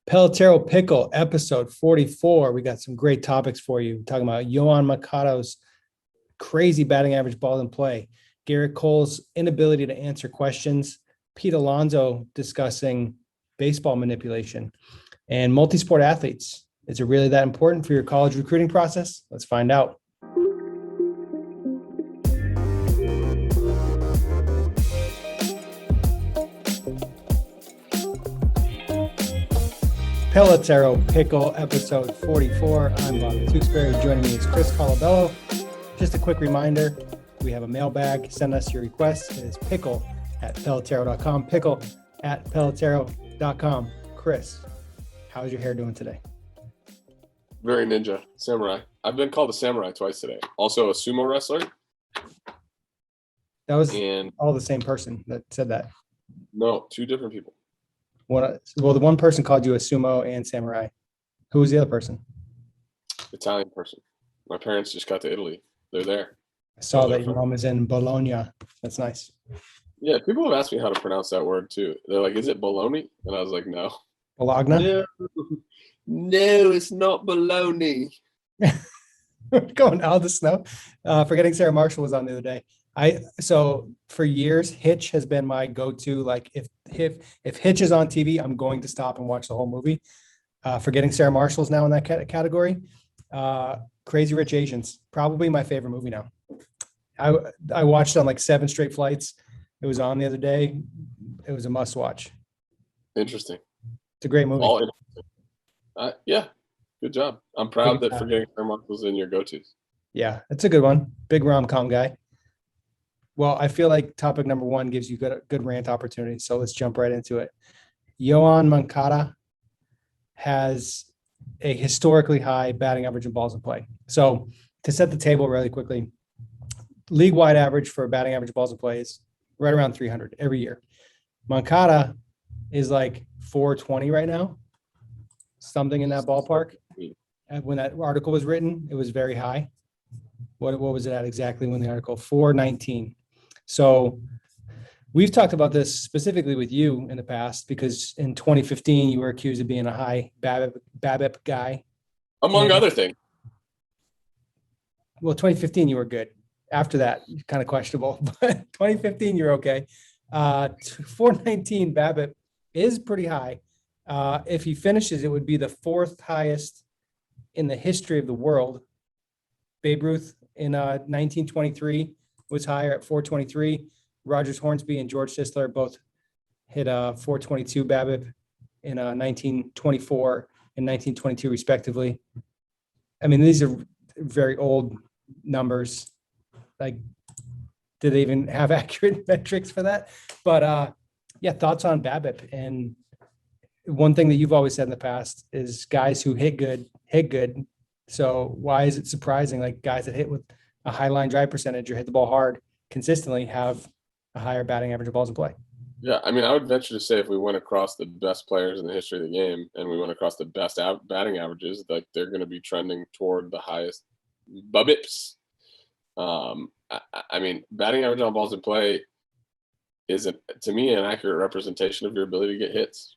Pelotero Pickle, episode 44. We got some great topics for you. We're talking about Yoan Moncada's crazy batting average balls in play, Gerrit Cole's inability to answer questions, Pete Alonso discussing baseball manipulation, and multi-sport athletes. Is it really that important for your college recruiting process? Let's find out. Pelotero Pickle, episode 44. I'm Bobby Tewksbury. Joining me is Chris Colabello. Just a quick reminder, we have a mailbag. Send us your requests. It is pickle@pelotero.com. Pickle@pelotero.com. Chris, how's your hair doing today? Very ninja. Samurai. I've been called a samurai twice today. Also a sumo wrestler. That was all the same person that said that. No, two different people. Well, the one person called you a sumo and samurai. Who was the other person? Italian person. My parents just got to Italy. They're there. I saw that your mom is in Bologna. That's nice. Yeah, people have asked me how to pronounce that word too. They're like, is it bologna? And I was like, no. Bologna? No, it's not bologna. We're going out of the snow. Forgetting Sarah Marshall was on the other day. So for years, Hitch has been my go-to. Like if Hitch is on TV, I'm going to stop and watch the whole movie. Forgetting Sarah Marshall's now in that category. Crazy Rich Asians, probably my favorite movie now. I watched it on like 7 straight flights. It was on the other day. It was a must watch. Interesting. It's a great movie. Yeah, good job. I'm proud that Forgetting Sarah Marshall's in your go-tos. Yeah, it's a good one. Big rom-com guy. Well, I feel like topic number 1 gives you good rant opportunity. So let's jump right into it. Yoan Moncada has a historically high batting average in balls in play. So to set the table really quickly, league-wide average for batting average balls in play is right around 300 every year. Moncada is like 420 right now, something in that ballpark. When that article was written, it was very high. What was it at exactly when the article? 419. So we've talked about this specifically with you in the past because in 2015 you were accused of being a high BABIP guy, among other things. Well, 2015 you were good. After that, kind of questionable, but 2015 you're okay. 419 BABIP is pretty high. If he finishes, it would be the 4th highest in the history of the world. Babe Ruth in 1923 was higher at 423. Rogers Hornsby and George Sisler both hit 422 BABIP in 1924 and 1922 respectively. I mean, these are very old numbers. Like, do they even have accurate metrics for that? But yeah, thoughts on BABIP. And one thing that you've always said in the past is guys who hit good. So why is it surprising? Like guys that hit with a high line drive percentage or hit the ball hard consistently have a higher batting average of balls in play. Yeah, I mean, I would venture to say if we went across the best players in the history of the game and we went across the best batting averages, like they're going to be trending toward the highest BABIPs. I mean, batting average on balls in play isn't, to me, an accurate representation of your ability to get hits.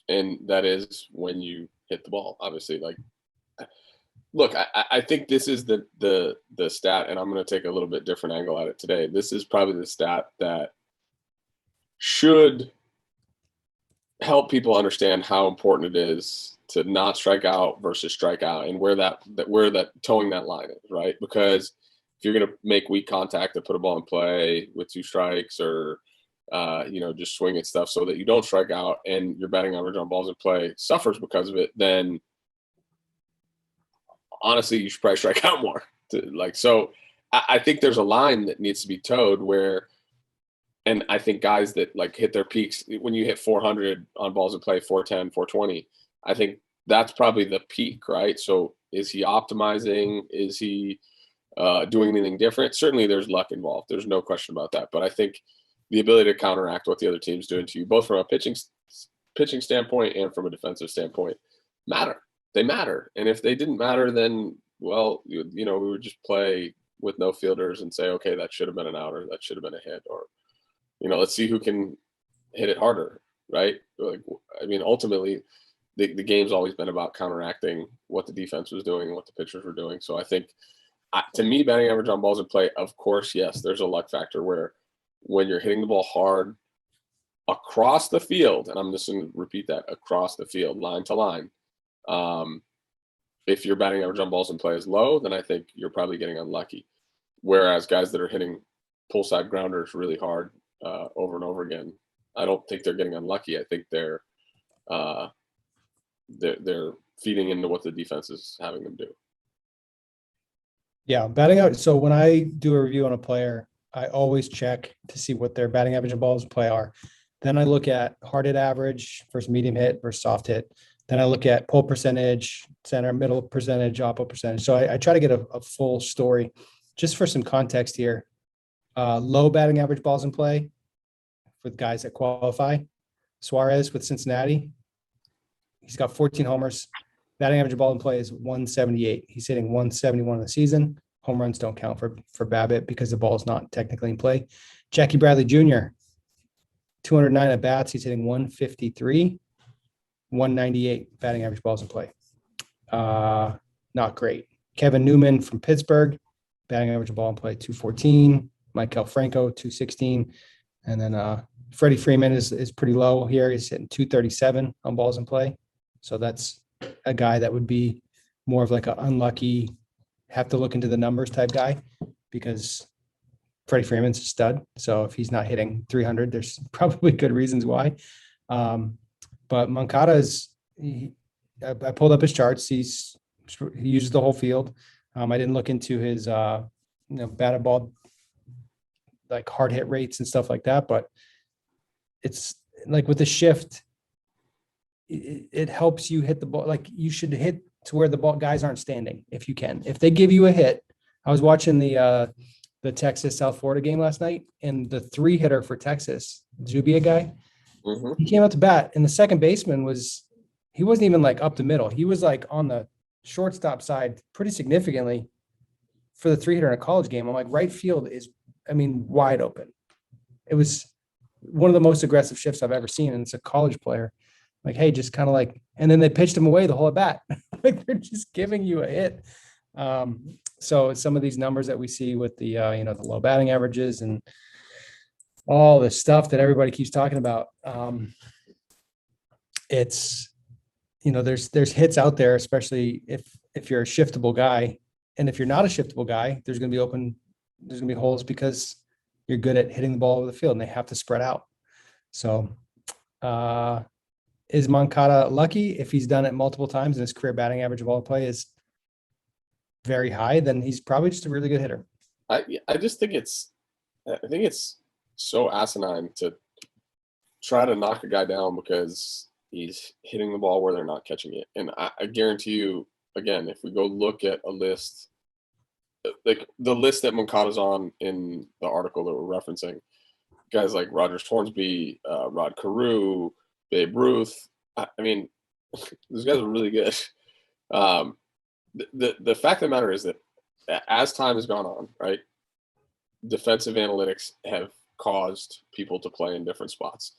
And that is when you hit the ball, obviously. Like, look, I think this is the stat, and I'm going to take a little bit different angle at it today. This is probably the stat that should help people understand how important it is to not strike out versus strike out, and where that towing that line is, right? Because if you're going to make weak contact to put a ball in play with 2 strikes or just swing at stuff so that you don't strike out and your batting average on balls in play suffers because of it, then honestly, you should probably strike out more. So I think there's a line that needs to be towed where, and I think guys that like hit their peaks, when you hit 400 on balls in play, 410, 420, I think that's probably the peak, right? So is he optimizing? Is he doing anything different? Certainly there's luck involved. There's no question about that. But I think the ability to counteract what the other team's doing to you, both from a pitching standpoint and from a defensive standpoint, matter. They matter. And if they didn't matter, then, well, we would just play with no fielders and say, okay, that should have been an out or that should have been a hit, or, let's see who can hit it harder, right? Like, I mean, ultimately, the game's always been about counteracting what the defense was doing and what the pitchers were doing. So I think, to me, batting average on balls in play, of course, yes, there's a luck factor where when you're hitting the ball hard across the field, and I'm just going to repeat that, across the field, line to line, if your batting average on balls in play is low, then I think you're probably getting unlucky. Whereas guys that are hitting pull side grounders really hard over and over again, I don't think they're getting unlucky. I think they're feeding into what the defense is having them do. Yeah, batting out. So when I do a review on a player, I always check to see what their batting average and balls in play are. Then I look at hard hit average versus medium hit versus soft hit. Then I look at pull percentage, center, middle percentage, oppo percentage. So I try to get a full story. Just for some context here, low batting average balls in play for the guys that qualify. Suarez with Cincinnati, he's got 14 homers. Batting average ball in play is 178. He's hitting 171 in the season. Home runs don't count for BABIP because the ball is not technically in play. Jackie Bradley Jr., 209 at bats. He's hitting 153, 198 batting average balls in play. Not great. Kevin Newman from Pittsburgh, batting average ball in play 214. Michael Franco 216, and then Freddie Freeman is pretty low here. He's hitting 237 on balls in play. So that's a guy that would be more of like an unlucky, have to look into the numbers type guy, because Freddie Freeman's a stud. So if he's not hitting 300, there's probably good reasons why. But Moncada I pulled up his charts. He uses the whole field. I didn't look into his batted ball, like hard hit rates and stuff like that, but it's like with the shift, it helps you hit the ball. Like you should hit to where the ball guys aren't standing if you can. If they give you a hit, I was watching the Texas South Florida game last night, and the 3-hitter for Texas, Zubia guy, he came out to bat, and the second baseman he wasn't even like up the middle. He was like on the shortstop side pretty significantly for the 3-hitter in a college game. I'm like, right field is, wide open. It was one of the most aggressive shifts I've ever seen, and it's a college player. Like, hey, just kind of like, and then they pitched him away the whole at bat. Like they're just giving you a hit. So some of these numbers that we see with the the low batting averages and all the stuff that everybody keeps talking about, it's there's hits out there, especially if you're a shiftable guy, and if you're not a shiftable guy, there's going to be holes because you're good at hitting the ball over the field, and they have to spread out. So, is Moncada lucky? If he's done it multiple times and his career batting average of all play is very high, then he's probably just a really good hitter. I think it's so asinine to try to knock a guy down because he's hitting the ball where they're not catching it. And I guarantee you, again, if we go look at a list, like the list that Moncada's on in the article that we're referencing, guys like Rogers Hornsby, Rod Carew, Babe Ruth. Those guys are really good. The fact of the matter is that as time has gone on, right, defensive analytics have caused people to play in different spots.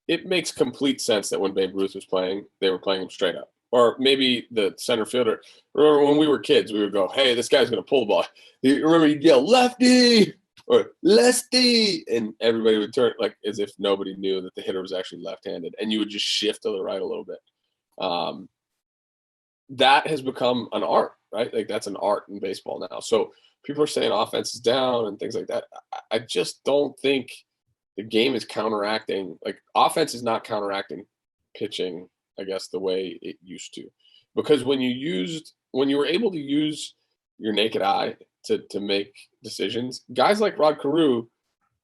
It makes complete sense that when Babe Ruth was playing, they were playing him straight up. Or maybe the center fielder. Remember when we were kids, we would go, hey, this guy's going to pull the ball. Remember, you'd yell, lefty or lefty, and everybody would turn like as if nobody knew that the hitter was actually left-handed, and you would just shift to the right a little bit. That has become an art, right? Like that's an art in baseball now. So people are saying offense is down and things like that. I just don't think the game is counteracting. Like offense is not counteracting pitching, I guess, the way it used to. Because when you were able to use your naked eye to make decisions, guys like Rod Carew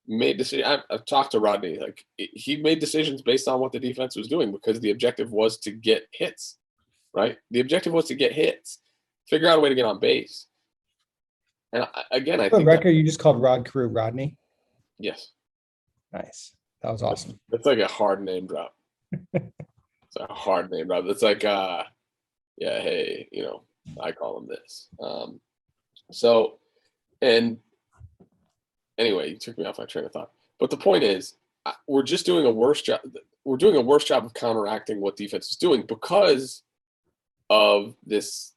made decisions. I've talked to Rodney. Like he made decisions based on what the defense was doing because the objective was to get hits, right? The objective was to get hits, figure out a way to get on base. And again, I think record you just called Rod Carew Rodney. Yes. Nice. That was awesome. It's like a hard name drop. It's a hard name drop. It's like, yeah, hey, I call him this. So, and anyway, you took me off my train of thought. But the point is, we're just doing a worse job. we're doing a worse job of counteracting what defense is doing because of this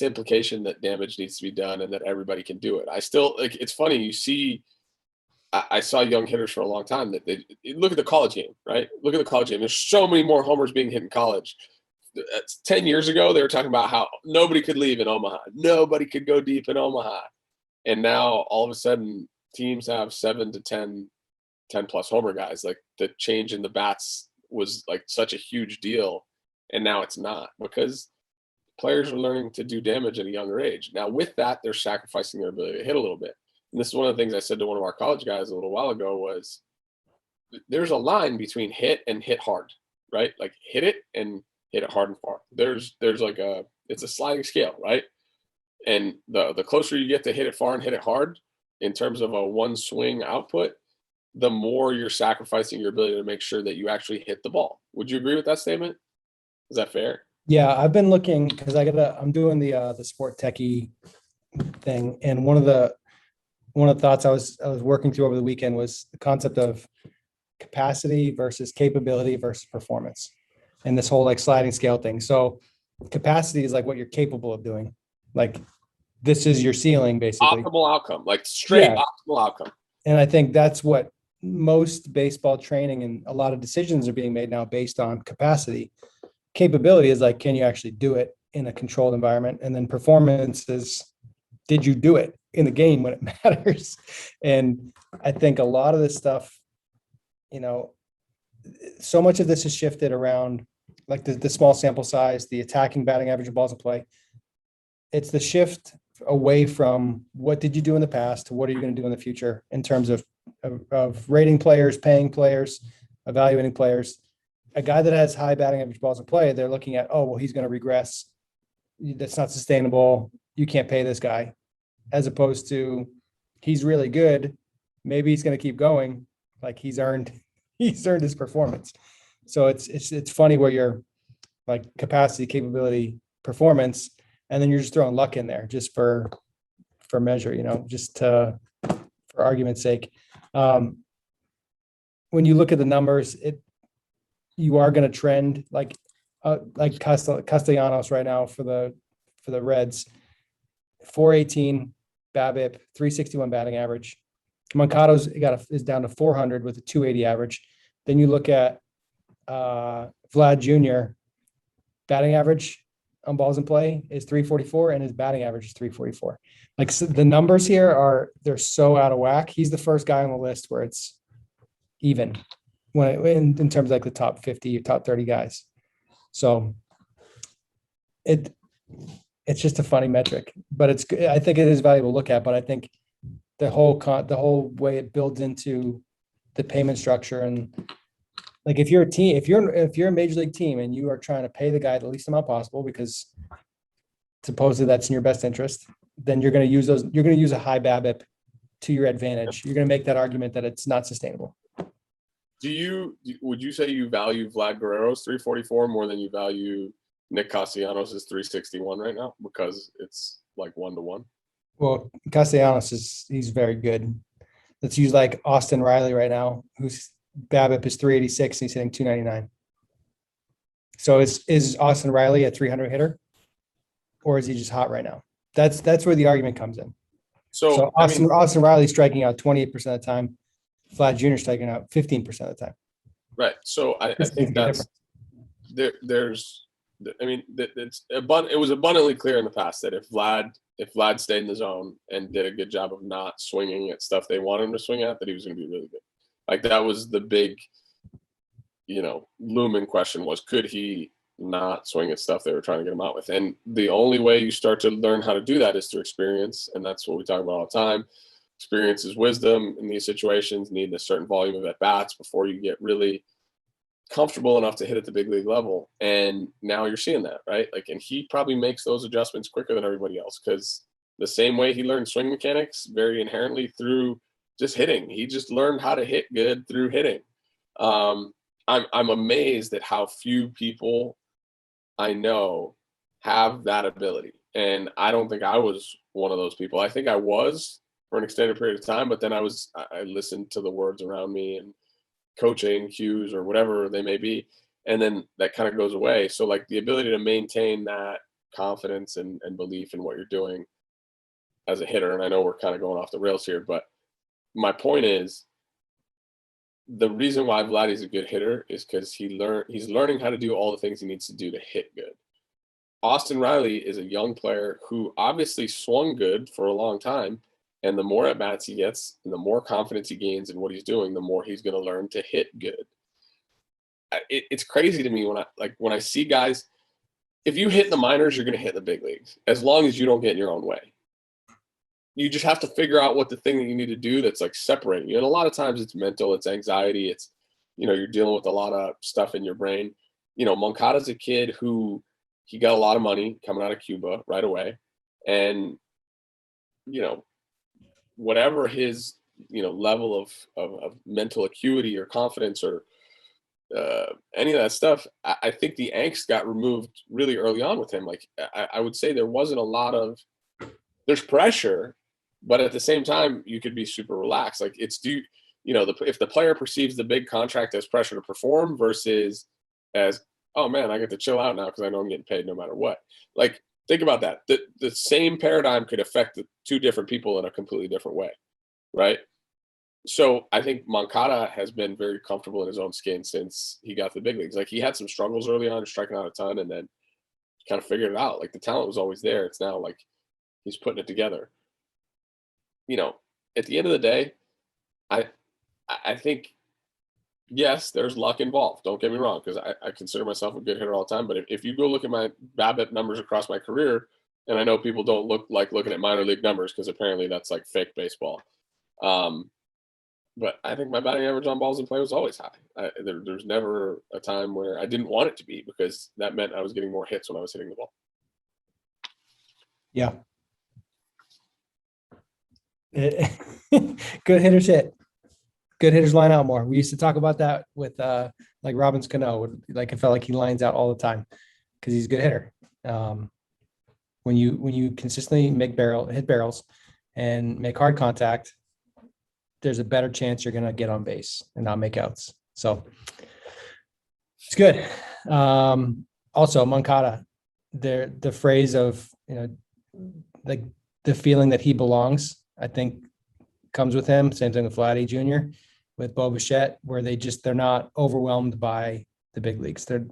implication that damage needs to be done and that everybody can do it. I still like. It's funny. You see, I saw young hitters for a long time that they look at the college game, right? Look at the college game. There's so many more homers being hit in college. 10 years ago, they were talking about how nobody could leave in Omaha. Nobody could go deep in Omaha. And now all of a sudden teams have 7 to 10 plus homer guys. Like the change in the bats was like such a huge deal. And now it's not because players are learning to do damage at a younger age. Now with that, they're sacrificing their ability to hit a little bit. And this is one of the things I said to one of our college guys a little while ago was there's a line between hit and hit hard, right? Like hit it and hit it hard and far. There's like it's a sliding scale, right? And the closer you get to hit it far and hit it hard in terms of a one swing output, the more you're sacrificing your ability to make sure that you actually hit the ball. Would you agree with that statement? Is that fair? Yeah, I've been looking because I'm doing the sport techie thing, and one of the thoughts I was working through over the weekend was the concept of capacity versus capability versus performance, and this whole like sliding scale thing. So capacity is like what you're capable of doing. Like this is your ceiling, basically. Optimal outcome, like straight optimal outcome. And I think that's what most baseball training and a lot of decisions are being made now based on capacity. Capability is like, can you actually do it in a controlled environment? And then performance is, did you do it in the game when it matters? And I think a lot of this stuff, so much of this is shifted around like the small sample size, the attacking batting average of balls in play. It's the shift away from what did you do in the past to what are you going to do in the future in terms of rating players, paying players, evaluating players. A guy that has high batting average balls in play, they're looking at, oh, well, he's going to regress. That's not sustainable. You can't pay this guy. As opposed to he's really good. Maybe he's going to keep going. Like he's earned his performance. So it's funny where you're like capacity, capability, performance, and then you're just throwing luck in there just for measure, just for argument's sake. When you look at the numbers, you are going to trend like Castellanos right now for the Reds, 418 BABIP, 361 batting average. Moncada's is down to 400 with a 280 average. Then you look at Vlad Jr. batting average on balls in play is 344 and his batting average is 344. Like so the numbers here they're so out of whack. He's the first guy on the list where it's even in terms of like the top 50 or top 30 guys. So it's just a funny metric, but I think it is valuable to look at, but I think the whole way it builds into the payment structure and like if you're a team, if you're a major league team and you are trying to pay the guy the least amount possible because supposedly that's in your best interest, then you're going to use a high BABIP to your advantage. You're going to make that argument that it's not sustainable. Would you say you value Vlad Guerrero's 344 more than you value Nick Castellanos' 361 right now because it's like 1-to-1? Well, Castellanos he's very good. Let's use like Austin Riley right now, whose BABIP is 386 and he's hitting 299. So is Austin Riley a 300 hitter, or is he just hot right now? That's where the argument comes in. So Austin Riley's striking out 28% of the time. Vlad Jr. striking out 15% of the time. Right. So I think that's it was abundantly clear in the past that if Vlad stayed in the zone and did a good job of not swinging at stuff they wanted him to swing at, that he was going to be really good. Like that was the big, looming question was, could he not swing at stuff they were trying to get him out with? And the only way you start to learn how to do that is through experience. And that's what we talk about all the time. Experience is wisdom in these situations, needing a certain volume of at-bats before you get really comfortable enough to hit at the big league level. And now you're seeing that, right? Like, and he probably makes those adjustments quicker than everybody else because the same way he learned swing mechanics very inherently through just hitting. He just learned how to hit good through hitting. I'm amazed at how few people I know have that ability. And I don't think I was one of those people. I think I was for an extended period of time, but then I listened to the words around me and coaching cues or whatever they may be, and then that kind of goes away. So like the ability to maintain that confidence and belief in what you're doing as a hitter, and I know we're kind of going off the rails here, but my point is the reason why Vladdy's a good hitter is because he's learning how to do all the things he needs to do to hit good. Austin Riley is a young player who obviously swung good for a long time, and the more at bats he gets and the more confidence he gains in what he's doing, the more he's going to learn to hit good. It's crazy to me when I see guys, if you hit in the minors, you're going to hit in the big leagues as long as you don't get in your own way. You just have to figure out what the thing that you need to do that's like separating you. And a lot of times it's mental, it's anxiety, it's, you're dealing with a lot of stuff in your brain. Moncada's a kid who he got a lot of money coming out of Cuba right away. And, whatever his, level of mental acuity or confidence or any of that stuff, I think the angst got removed really early on with him. Like I would say there wasn't a lot of, there's pressure, but at the same time, you could be super relaxed. Like if the player perceives the big contract as pressure to perform versus as, oh man, I get to chill out now because I know I'm getting paid no matter what. Like, think about that. The same paradigm could affect the two different people in a completely different way, right? So I think Moncada has been very comfortable in his own skin since he got to the big leagues. Like he had some struggles early on, striking out a ton, and then kind of figured it out. Like the talent was always there. It's now like he's putting it together. At the end of the day, I think, yes, there's luck involved. Don't get me wrong, because I consider myself a good hitter all the time. But if you go look at my BABIP numbers across my career, and I know people don't like looking at minor league numbers because apparently that's like fake baseball. But I think my batting average on balls in play was always high. There's never a time where I didn't want it to be because that meant I was getting more hits when I was hitting the ball. Yeah. Good hitters hit. Good hitters line out more. We used to talk about that with like Robbins Cano. Like it felt like he lines out all the time because he's a good hitter. When you consistently hit barrels and make hard contact, there's a better chance you're going to get on base and not make outs. So it's good. Also, Moncada, the phrase of, like the feeling that he belongs, I think comes with him. Same thing with Vladdy Jr., with Bo Bichette, where they're not overwhelmed by the big leagues. The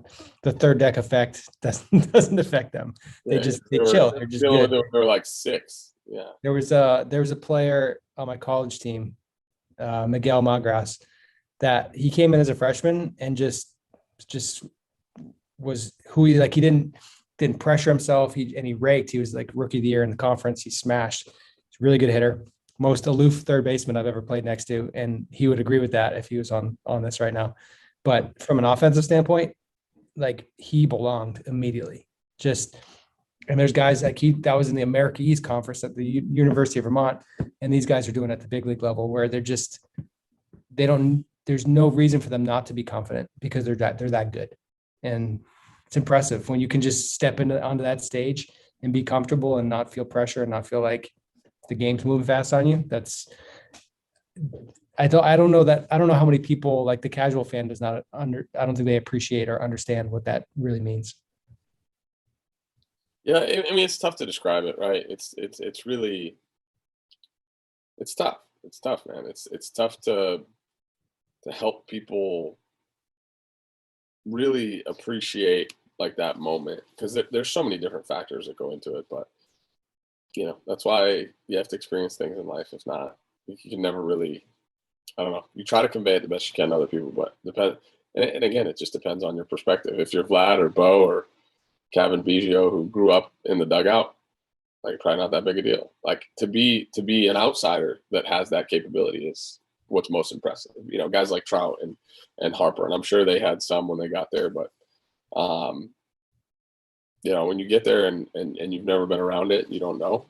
third deck effect doesn't affect them. They chill. They're just good. They're like 6. Yeah. There was a player on my college team, Miguel Magras, that he came in as a freshman and just was who he didn't pressure himself. He raked. He was like rookie of the year in the conference. He smashed. He's a really good hitter. Most aloof third baseman I've ever played next to. And he would agree with that if he was on this right now. But from an offensive standpoint, like he belonged immediately. And there's guys like that was in the America East Conference at the University of Vermont. And these guys are doing it at the big league level where there's no reason for them not to be confident because they're that good. And it's impressive when you can just step onto that stage and be comfortable and not feel pressure and not feel like the game's moving fast on you. I don't know how many people, like the casual fan does not I don't think they appreciate or understand what that really means. Yeah, I mean, it's tough to describe it, right? It's really, it's tough. It's tough, man. It's tough to help people really appreciate like that moment because there's so many different factors that go into it. But that's why you have to experience things in life. If not, you can never really. I don't know. You try to convey it the best you can to other people, but and again, it just depends on your perspective. If you're Vlad or Bo or Kevin Biggio, who grew up in the dugout, like probably not that big a deal. Like to be an outsider that has that capability is what's most impressive. Guys like Trout and Harper, and I'm sure they had some when they got there, but when you get there and you've never been around it, you don't know.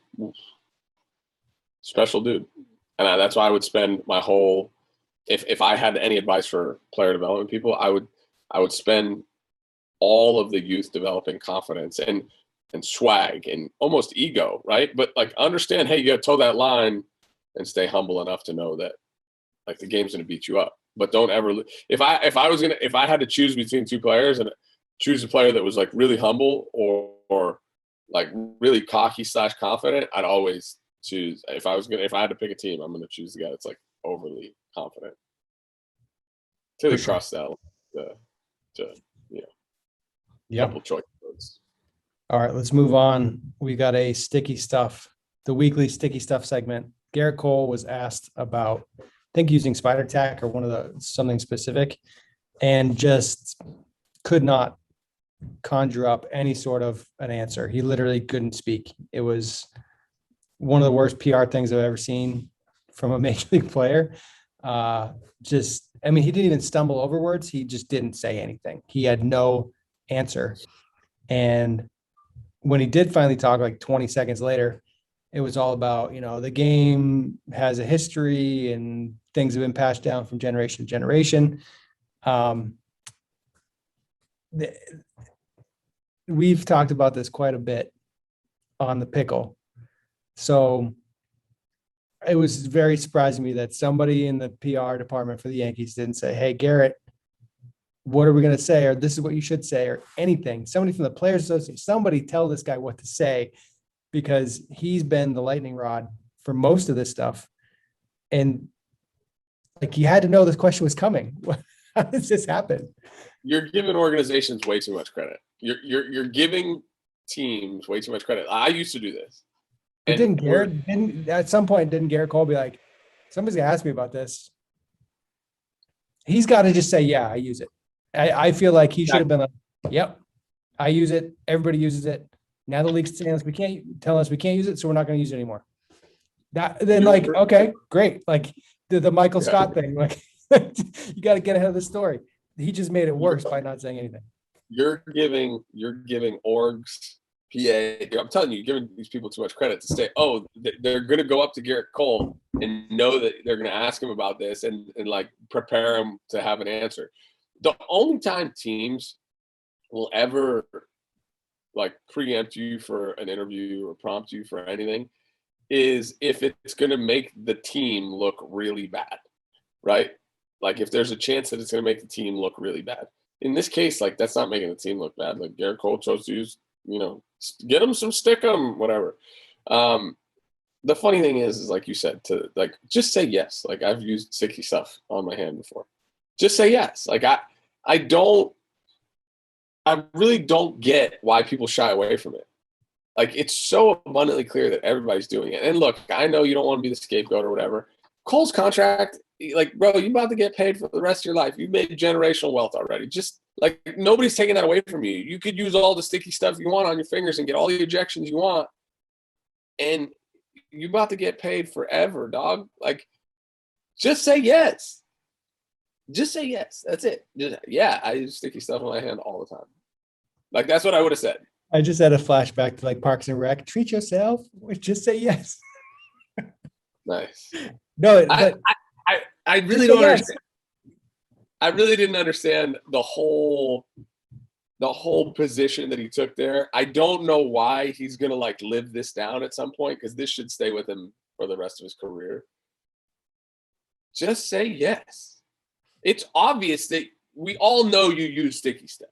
Special dude. And that's why I would spend my whole, if I had any advice for player development people, I would spend all of the youth developing confidence and swag and almost ego, right? But like understand, hey, you got to toe that line and stay humble enough to know that like the game's going to beat you up. but don't ever. If I had to choose between two players and choose a player that was like really humble or like really cocky / confident, I'd always choose. If I had to pick a team, I'm gonna choose the guy that's like overly confident. Till he crossed that to couple choice words. All right, let's move on. We got a sticky stuff, the weekly sticky stuff segment. Gerrit Cole was asked about, I think, using spider tack or something specific, and just could not conjure up any sort of an answer. He literally couldn't speak. It was one of the worst PR things I've ever seen from a major league player. He didn't even stumble over words. He just didn't say anything. He had no answer. And when he did finally talk, like 20 seconds later, it was all about, the game has a history and things have been passed down from generation to generation. We've talked about this quite a bit on the Pickle. So it was very surprising to me that somebody in the PR department for the Yankees didn't say, hey, Gerrit, what are we going to say? Or this is what you should say, or anything. Somebody from the Players Association, somebody tell this guy what to say, because he's been the lightning rod for most of this stuff. And like, you had to know this question was coming. How does this happen? You're giving organizations way too much credit. You're giving teams way too much credit. I used to do this. At some point, didn't Gerrit Cole be like, somebody's gonna ask me about this? He's got to just say, yeah, I use it. I feel like he should have been like, yep, I use it. Everybody uses it. Now the league's telling us we can't use it, so we're not going to use it anymore. Okay, great. Like the Michael Scott thing, like you got to get ahead of the story. He just made it worse by not saying anything. You're giving orgs, PA. I'm telling you, you're giving these people too much credit to say, oh, they're going to go up to Gerrit Cole and know that they're going to ask him about this and like prepare him to have an answer. The only time teams will ever like preempt you for an interview or prompt you for anything is if it's going to make the team look really bad, right? Like if there's a chance that it's going to make the team look really bad. In this case, like that's not making the team look bad. Like Gerrit Cole chose to use, get them some stick 'em, whatever. The funny thing is like you said, to like just say yes. Like I've used sticky stuff on my hand before. Just say yes. Like I really don't get why people shy away from it. Like it's so abundantly clear that everybody's doing it. And look, I know you don't want to be the scapegoat or whatever. Cole's contract, like, bro, you're about to get paid for the rest of your life. You've made generational wealth already. Just like nobody's taking that away from you. You could use all the sticky stuff you want on your fingers and get all the ejections you want. And you're about to get paid forever, dog. Like, just say yes. Just say yes. That's it. I use sticky stuff in my hand all the time. Like, that's what I would have said. I just had a flashback to like Parks and Rec. Treat yourself. Just say yes. Nice. No, but I really don't understand. I really didn't understand the whole position that he took there. I don't know why he's gonna like live this down at some point, because this should stay with him for the rest of his career. Just say yes. It's obvious that we all know you use sticky stuff.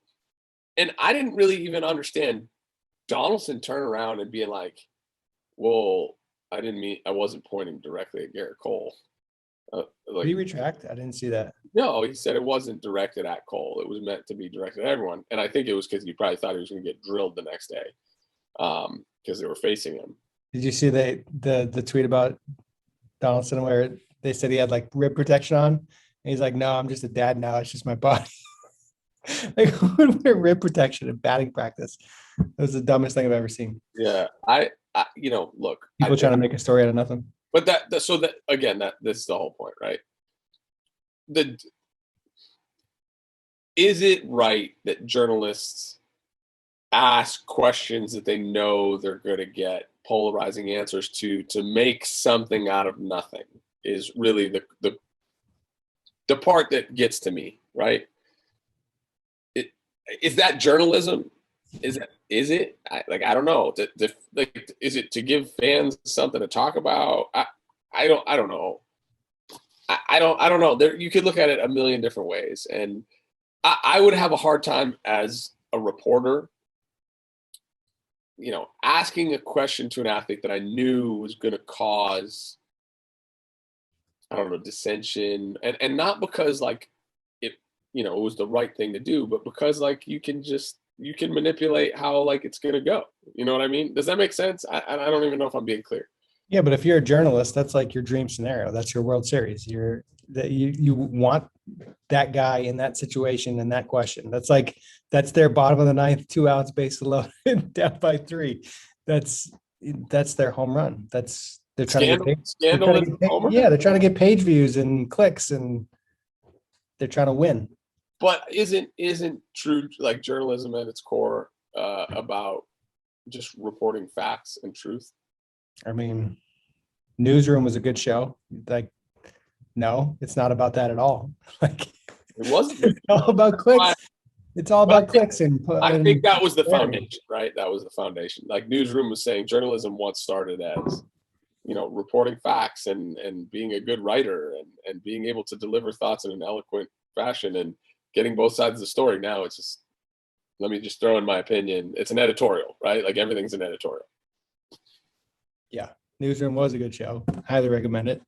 And I didn't really even understand Donaldson turn around and being like, well, I wasn't pointing directly at Gerrit Cole. Did he retract? I didn't see that. No, he said it wasn't directed at Cole. It was meant to be directed at everyone. And I think it was because he probably thought he was going to get drilled the next day because they were facing him. Did you see the tweet about Donaldson where they said he had like rib protection on? And he's like, no, I'm just a dad now. It's just my body. Like, who would wear rib protection in batting practice? That was the dumbest thing I've ever seen. Yeah, look. People trying to make a story out of nothing. But this is the whole point, right? Is it right that journalists ask questions that they know they're going to get polarizing answers to make something out of nothing? Is really the part that gets to me, right? Is that journalism? Is it? I don't know. Is it to give fans something to talk about? I don't know. I don't know. There, you could look at it a million different ways, and I would have a hard time as a reporter, asking a question to an athlete that I knew was going to cause, I don't know, dissension, and not because like it, it was the right thing to do, but because like you can manipulate how like it's going to go. You know what I mean? Does that make sense? I don't even know if I'm being clear. Yeah, but if you're a journalist, that's like your dream scenario. That's your World Series. You want that guy in that situation and that question. That's their bottom of the ninth, 2 outs, bases loaded, down by 3. That's their home run. They're trying to get Scandal homer? yeah, they're trying to get page views and clicks, and they're trying to win. But isn't true like journalism at its core about just reporting facts and truth? I mean, Newsroom was a good show. Like, no, it's not about that at all. Like, It wasn't. it's all about clicks. It's all about clicks. I think that was the foundation, right? That was the foundation. Like Newsroom was saying, journalism once started as, reporting facts and being a good writer and being able to deliver thoughts in an eloquent fashion and getting both sides of the story. Now it's just, let me just throw in my opinion. It's an editorial, right? Like everything's an editorial. Yeah, Newsroom was a good show. Highly recommend it.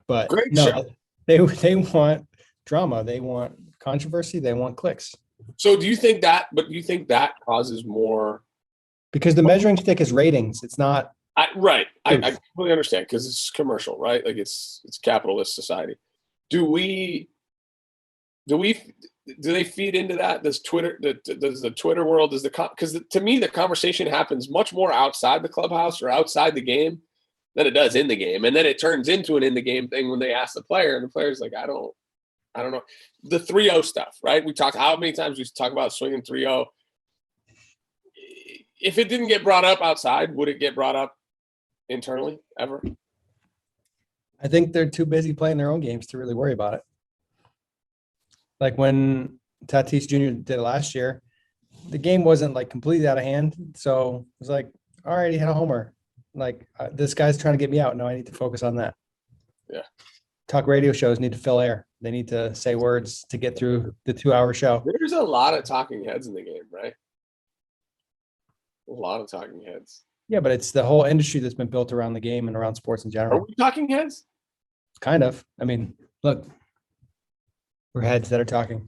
But Great no, show. They want drama. They want controversy. They want clicks. So do you think that causes more? Because the measuring stick is ratings. It's not. Right. I completely understand because it's commercial, right? Like it's capitalist society. Do they feed into that? Does Twitter, does the Twitter world, because to me, the conversation happens much more outside the clubhouse or outside the game than it does in the game. And then it turns into an in the game thing when they ask the player, and the player's like, I don't know. The 3-0 stuff, right? How many times we talk about swinging 3-0. If it didn't get brought up outside, would it get brought up internally ever? I think they're too busy playing their own games to really worry about it. Like when Tatis Jr. did it last year, the game wasn't like completely out of hand. So it was like, all right, he had a homer. Like this guy's trying to get me out. No, I need to focus on that. Yeah. Talk radio shows need to fill air. They need to say words to get through the 2-hour show. There's a lot of talking heads in the game, right? A lot of talking heads. Yeah, but it's the whole industry that's been built around the game and around sports in general. Are we talking heads? Kind of. I mean, look, we're heads that are talking.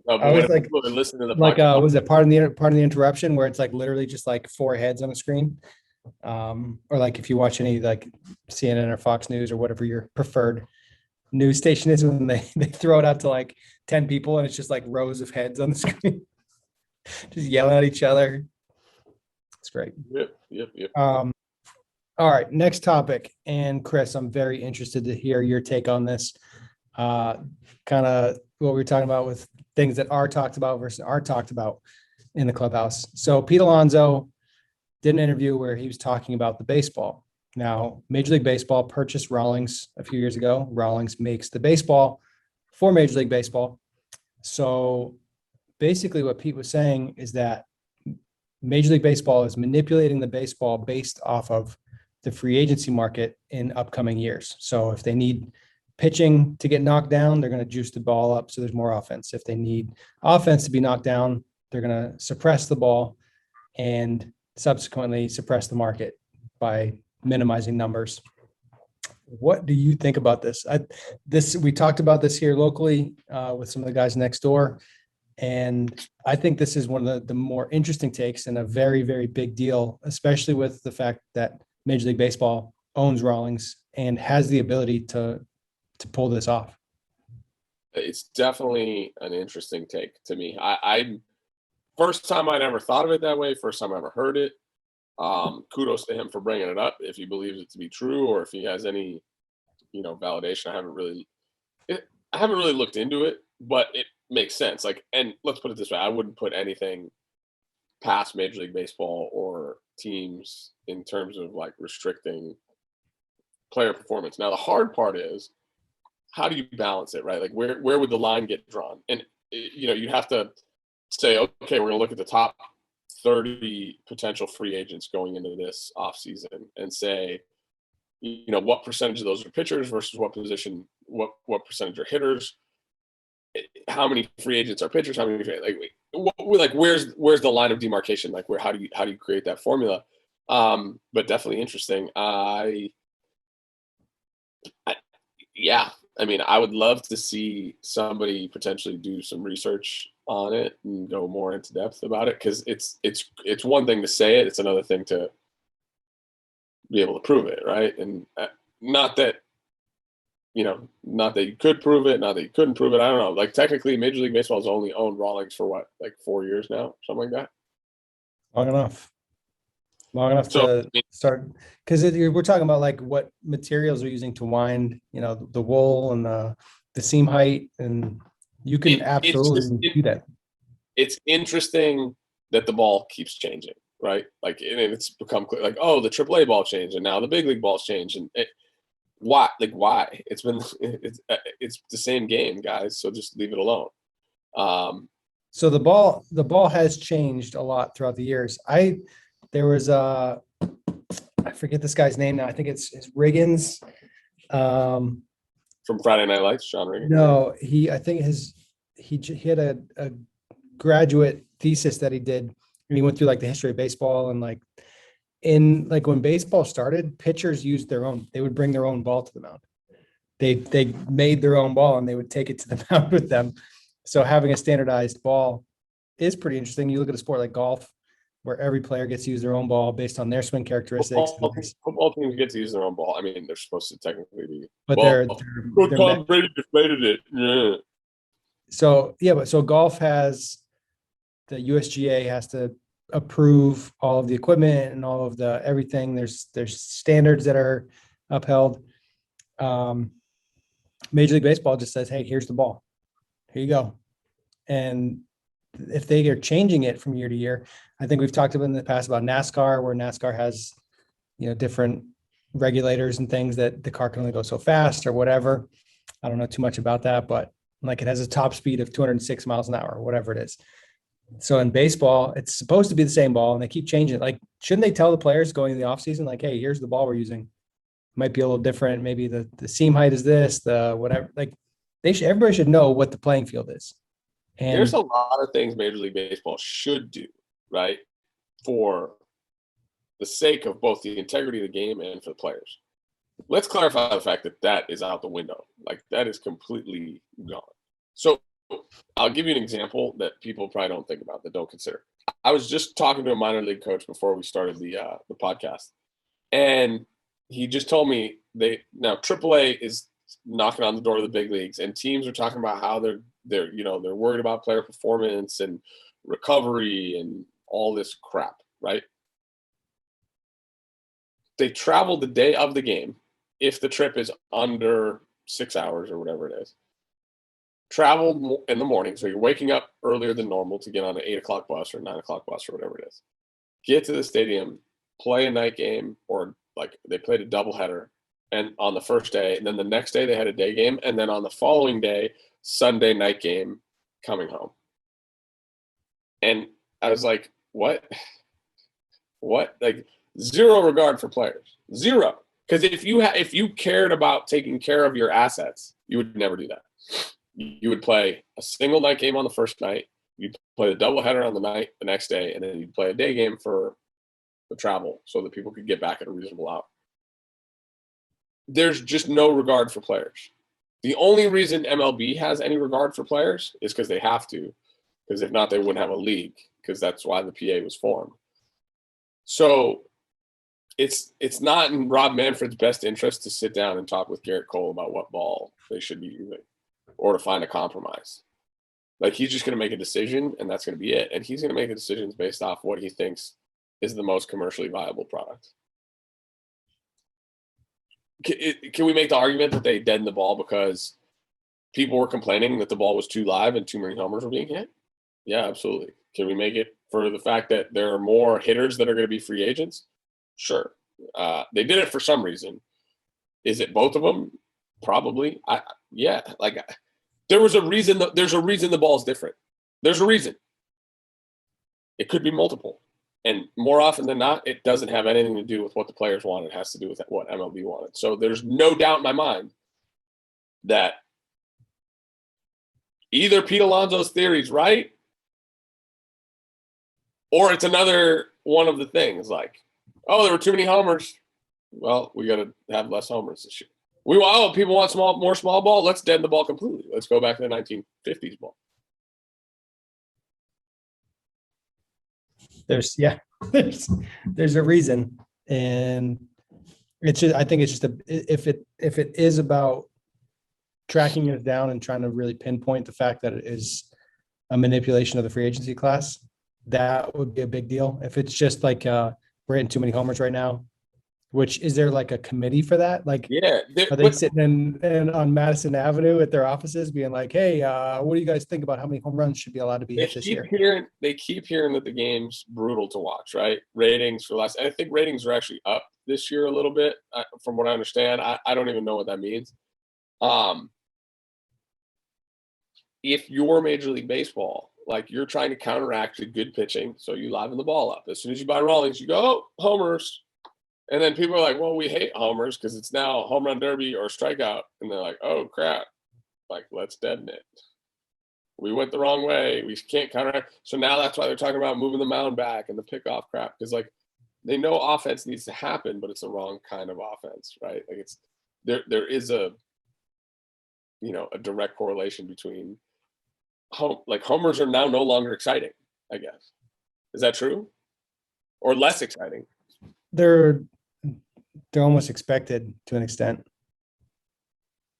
No, I was like, listen to the like was it part of the interruption where it's like literally just like 4 heads on the screen? Or like if you watch any like CNN or Fox News or whatever your preferred news station is, when they throw it out to like 10 people and it's just like rows of heads on the screen just yelling at each other. It's great. Yep. All right, next topic. And Chris, I'm very interested to hear your take on this. Kind of what we were talking about with things that are talked about versus aren't talked about in the clubhouse. So Pete Alonso did an interview where he was talking about the baseball. Now, Major League Baseball purchased Rawlings a few years ago. Rawlings makes the baseball for Major League Baseball. So basically what Pete was saying is that Major League Baseball is manipulating the baseball based off of the free agency market in upcoming years. So if they need pitching to get knocked down, they're going to juice the ball up so there's more offense. If they need offense to be knocked down, they're going to suppress the ball and subsequently suppress the market by minimizing numbers. What do you think about this? We talked about this here locally with some of the guys next door. And I think this is one of the more interesting takes and a very, very big deal, especially with the fact that Major League Baseball owns Rawlings and has the ability to pull this off. It's definitely an interesting take to me. I first time I'd ever thought of it that way, first time I ever heard it. Kudos to him for bringing it up. If he believes it to be true or if he has any, validation, I haven't really looked into it, but it makes sense. Like, and let's put it this way: I wouldn't put anything past Major League Baseball or teams in terms of like restricting player performance. Now, the hard part is how do you balance it, right? Like, where would the line get drawn? And you have to say, okay, we're going to look at the top 30 potential free agents going into this offseason and say, what percentage of those are pitchers versus what what percentage are hitters, how many free agents are pitchers, how many where's the line of demarcation? Like how do you create that formula? But definitely interesting. Yeah, I mean, I would love to see somebody potentially do some research on it and go more into depth about it, because it's one thing to say it, it's another thing to be able to prove it, right? And not that you could prove it, not that you couldn't prove it. I don't know. Like technically, Major League Baseball has only owned Rawlings for what, like 4 years now, something like that. Long enough. Long enough So, to start, because we're talking about like what materials are using to wind, the wool and the seam height, and you can absolutely do that. It's interesting that the ball keeps changing, right? Like, and it's become clear, like, oh, the AAA ball changed, and now the big league ball's changed, and why? Like, why? It's the same game, guys. So just leave it alone. So the ball has changed a lot throughout the years. There was I forget this guy's name now. I think it's Riggins. From Friday Night Lights, Sean Riggins. No, he had a graduate thesis that he did, and he went through like the history of baseball, and like when baseball started, pitchers they would bring their own ball to the mound. They made their own ball and they would take it to the mound with them. So having a standardized ball is pretty interesting. You look at a sport like golf, where every player gets to use their own ball based on their swing characteristics. Football teams get to use their own ball. I mean, they're supposed to technically be. But Tom Brady deflated it. Yeah. So golf has, the USGA has to approve all of the equipment and all of the everything. There's standards that are upheld. Major League Baseball just says, hey, here's the ball. Here you go. And if they are changing it from year to year, I think we've talked about in the past about NASCAR, where NASCAR has, different regulators and things that the car can only go so fast or whatever. I don't know too much about that, but like it has a top speed of 206 miles an hour, or whatever it is. So in baseball, it's supposed to be the same ball, and they keep changing it. Like, shouldn't they tell the players going in the offseason, like, hey, here's the ball we're using? Might be a little different. Maybe the seam height is this, the whatever. Like, everybody should know what the playing field is. And there's a lot of things Major League Baseball should do, right, for the sake of both the integrity of the game and for the players. Let's clarify the fact that is out the window. Like, that is completely gone. So I'll give you an example that people probably don't think about, that don't consider. I was just talking to a minor league coach before we started the podcast, and he just told me now AAA is knocking on the door of the big leagues, and teams are talking about how they're worried about player performance and recovery and all this crap, right? They travel the day of the game, if the trip is under 6 hours or whatever it is. Travel in the morning, so you're waking up earlier than normal to get on an 8 o'clock bus or 9 o'clock bus or whatever it is. Get to the stadium, play a night game, or like they played a doubleheader, and on the first day, and then the next day they had a day game, and then on the following day, Sunday night game, coming home. And I was like, what? What? Like, zero regard for players. Zero. Because if you cared about taking care of your assets, you would never do that. You would play a single night game on the first night. You'd play the doubleheader on the next day, and then you'd play a day game for the travel so that people could get back at a reasonable hour. There's just no regard for players. The only reason MLB has any regard for players is because they have to, because if not, they wouldn't have a league, because that's why the PA was formed. So it's not in Rob Manfred's best interest to sit down and talk with Gerrit Cole about what ball they should be using, or to find a compromise. Like, he's just going to make a decision, and that's going to be it. And he's going to make the decisions based off what he thinks is the most commercially viable product. Can we make the argument that they deadened the ball because people were complaining that the ball was too live and too many homers were being hit? Yeah, absolutely. Can we make it for the fact that there are more hitters that are going to be free agents? Sure. They did it for some reason. Is it both of them? Probably. Yeah. Like, there's a reason the ball is different. There's a reason. It could be multiple. And more often than not, it doesn't have anything to do with what the players want. It has to do with what MLB wanted. So there's no doubt in my mind that either Pete Alonso's theory is right, or it's another one of the things like, oh, there were too many homers. Well, we got to have less homers this year. People want more small ball. Let's deaden the ball completely. Let's go back to the 1950s ball. There's a reason, and I think it's just if it is about tracking it down and trying to really pinpoint the fact that it is a manipulation of the free agency class, that would be a big deal. If it's just like we're hitting too many homers right now, which is there like a committee for that? Like, yeah, are they sitting in on Madison Avenue at their offices being like, hey, what do you guys think about how many home runs should be allowed to be hit this year? They keep hearing that the game's brutal to watch, right? Ratings for last, I think ratings are actually up this year a little bit, from what I understand. I don't even know what that means. If you're Major League Baseball, like you're trying to counteract the good pitching, so you liven the ball up. As soon as you buy Rawlings, you go, oh, homers. And then people are like, well, we hate homers because it's now home run derby or strikeout. And they're like, oh, crap. Like, let's deaden it. We went the wrong way. We can't counteract. So now that's why they're talking about moving the mound back and the pickoff crap. Because, like, they know offense needs to happen, but it's the wrong kind of offense, right? Like, it's there is a direct correlation between homers are now no longer exciting, I guess. Is that true? Or less exciting? They're almost expected to an extent.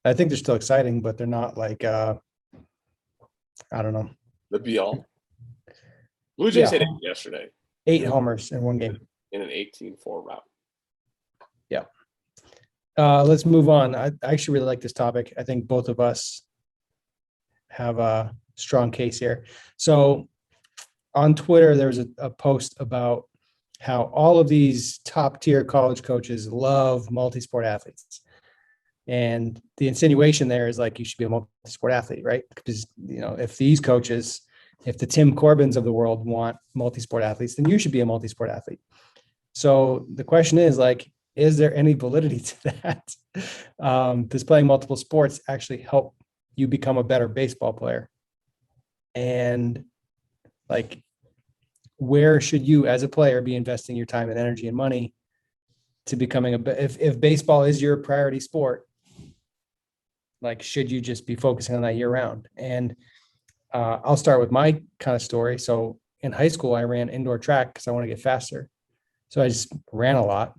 I think they're still exciting, but they're not like I don't know. The be all. Blue Jays hit 8 yesterday. 8 homers in one game. In an 18-4 route. Yeah. Let's move on. I actually really like this topic. I think both of us have a strong case here. So on Twitter, there was a post about how all of these top tier college coaches love multi-sport athletes. And the insinuation there is like, you should be a multi-sport athlete, right? Because, if these coaches, if the Tim Corbins of the world want multi-sport athletes, then you should be a multi-sport athlete. So the question is like, is there any validity to that? Does playing multiple sports actually help you become a better baseball player? And like, where should you as a player be investing your time and energy and money to becoming if baseball is your priority sport, like, should you just be focusing on that year round? And I'll start with my kind of story. So in high school, I ran indoor track because I want to get faster. So I just ran a lot.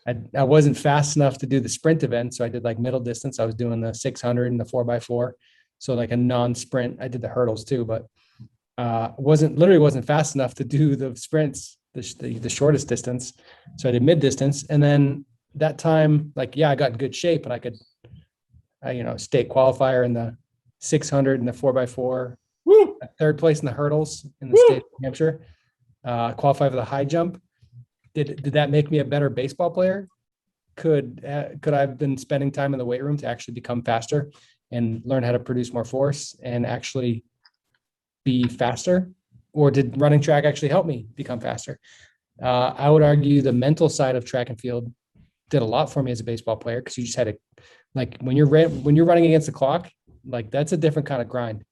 I wasn't fast enough to do the sprint event. So I did like middle distance. I was doing the 600 and the 4x4. So like a non-sprint. I did the hurdles too, but wasn't fast enough to do the sprints, the shortest distance. So I did mid distance. And then that time, like, I got in good shape and I could, state qualifier in the 600 and the 4x4, third place in the hurdles in the state of New Hampshire, qualify for the high jump. Did that make me a better baseball player? Could I have been spending time in the weight room to actually become faster and learn how to produce more force and actually be faster? Or did running track actually help me become faster? I would argue the mental side of track and field did a lot for me as a baseball player, because you just had to, like, when you're running against the clock, like, that's a different kind of grind,